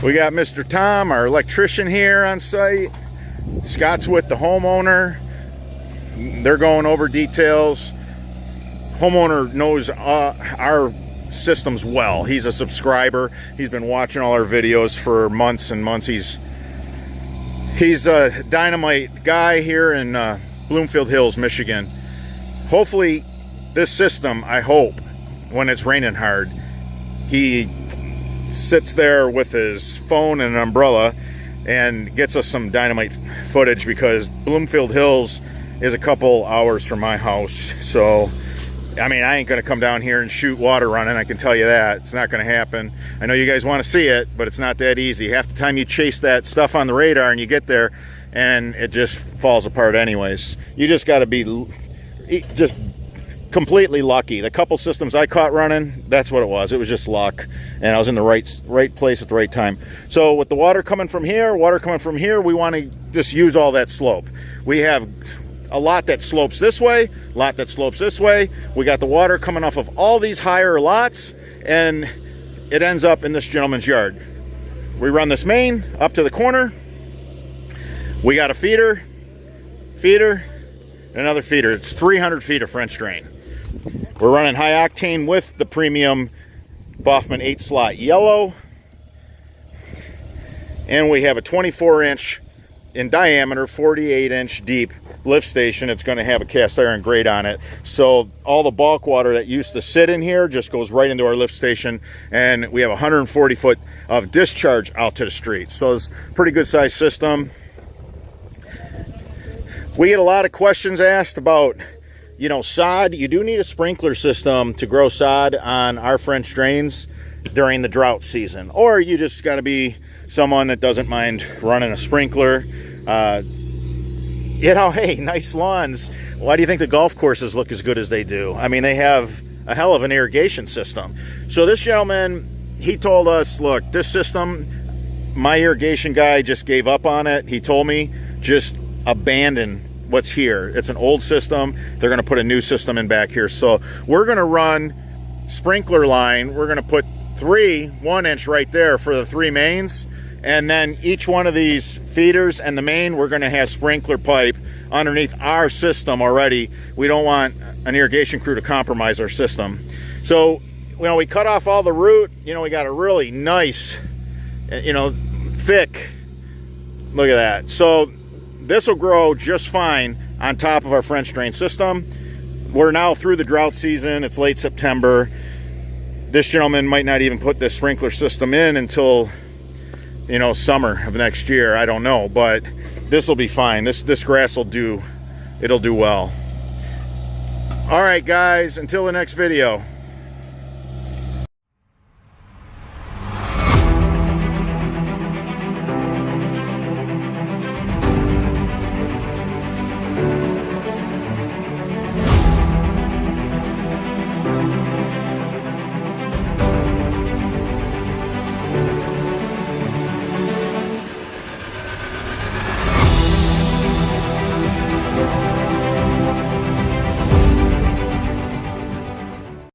We got Mr. Tom, our electrician, here on site. Scott's with the homeowner. They're going over details. Homeowner knows our systems well. He's a subscriber. He's been watching all our videos for months and months. He's a dynamite guy here in Bloomfield Hills, Michigan. Hopefully this system, I hope, when it's raining hard, he sits there with his phone and an umbrella and gets us some dynamite footage, because Bloomfield Hills is a couple hours from my house. So I mean, I ain't gonna come down here and shoot water running, I can tell you that. It's not gonna happen. I know you guys want to see it, but it's not that easy. Half the time you chase that stuff on the radar and you get there and it just falls apart anyways. You just got to be just completely lucky. The couple systems I caught running, that's what it was. It was just luck, and I was in the right place at the right time. So with the water coming from here, we want to just use all that slope. We have a lot that slopes this way, a lot that slopes this way. We got the water coming off of all these higher lots, and it ends up in this gentleman's yard. We run this main up to the corner. We got a feeder, another feeder. It's 300 feet of French drain. We're running high octane with the premium Baughman 8-slot yellow. And we have a 24-inch in diameter, 48-inch deep lift station. It's going to have a cast iron grate on it. So all the bulk water that used to sit in here just goes right into our lift station. And we have 140 foot of discharge out to the street. So it's a pretty good sized system. We get a lot of questions asked about, you know, sod. You do need a sprinkler system to grow sod on our French drains during the drought season. Or you just got to be someone that doesn't mind running a sprinkler. You know, hey, nice lawns. Why do you think the golf courses look as good as they do? I mean, they have a hell of an irrigation system. So this gentleman, he told us, look, this system, my irrigation guy just gave up on it. He told me, just abandon what's here. It's an old system. They're going to put a new system in back here. So we're going to run sprinkler line. We're going to put 3 1-inch right there for the 3 mains. And then each one of these feeders and the main, we're going to have sprinkler pipe underneath our system already. We don't want an irrigation crew to compromise our system. So, you know, we cut off all the root. You know, we got a really nice, you know, thick, look at that. So this will grow just fine on top of our French drain system. We're now through the drought season. It's late September. This gentleman might not even put this sprinkler system in until, you know, summer of next year. I don't know, but this will be fine. This grass will do, it'll do well. All right, guys, until the next video.